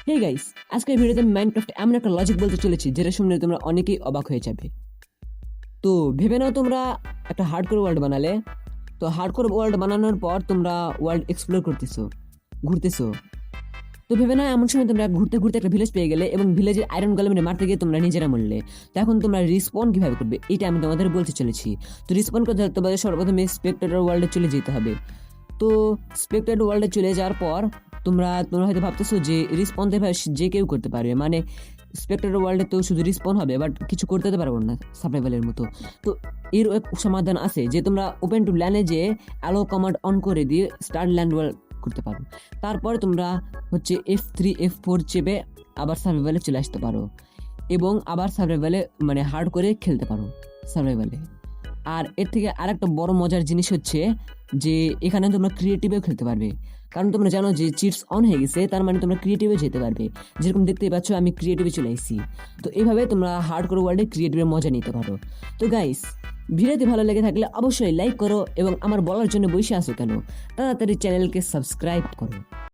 Hey guys, আজকের ভিডিওতে আমি মাইনক্রাফট এমন একটা লজিক বলতে চলেছি যেটা শুনলে তোমরা অনেকেই অবাক হয়ে যাবে। তো ভেবে নাও তোমরা একটা হার্ডকোর ওয়ার্ল্ড বানালে। তো হার্ডকোর ওয়ার্ল্ড বানানোর পর তোমরা ওয়ার্ল্ড এক্সপ্লোর করতেছো, ঘুরতেছো। তো ভেবে নাও এমন সময় তোমরা ঘুরতে ঘুরতে একটা ভিলেজ পেয়ে গেলে এবং ভিলেজের আয়রন গোলেমে মারতে গিয়ে তোমরা নিজেরা মরলে। তো এখন তোমরা রিস্পন কিভাবে করবে এটা আমি তোমাদের বলতে চলেছি। তো রিস্পন করতে হলে তোমাদের সর্বপ্রথমে স্পেক্টেটর ওয়ার্ল্ডে চলে যেতে হবে। তো স্পেক্টেড ওয়ার্ল্ডে চলে যাওয়ার পর তোমরা তোমরা হয়তো ভাবতেছো যে রিস্পন তো যে কেউ করতে পারবে, মানে স্পেক্টেড ওয়ার্ল্ডে তো শুধু রিস্পন হবে, বাট কিছু করতে তো পারবো না সার্ভাইভালের মতো। তো এর এক সমাধান আছে যে তোমরা ওপেন টু ল্যান্ডে যে অ্যালো কমান্ড অন করে দিয়ে স্টার্ট ল্যান্ড ওয়ার্ল্ড করতে পারো। তারপরে তোমরা হচ্ছে F3 F4 চেপে আবার সার্ভাইভালে চলে আসতে পারো এবং আবার সার্ভাইভালে মানে হার্ড করে খেলতে পারো সার্ভাইভালে। আর এর থেকে আরেকটা বড় মজার জিনিস হচ্ছে যে এখানে তোমরা ক্রিয়েটিভেও খেলতে পারবে, কারণ তোমরা জানো যে চিটস অন হয়ে গেছে, তার মানে তোমরা ক্রিয়েটিভে যেতে পারবে। যেরকম দেখতেই পাচ্ছ আমি ক্রিয়েটিভে চলে এসেছি। তো এইভাবে তোমরা হার্ড করে ওয়ার্ল্ডে ক্রিয়েটিভের মজা নিতে পারো। তো গাইস, ভিডিওটি ভালো লেগে থাকলে অবশ্যই লাইক করো এবং আমার বলার জন্য বসে আসো কেন, তাড়াতাড়ি চ্যানেলকে সাবস্ক্রাইব করো।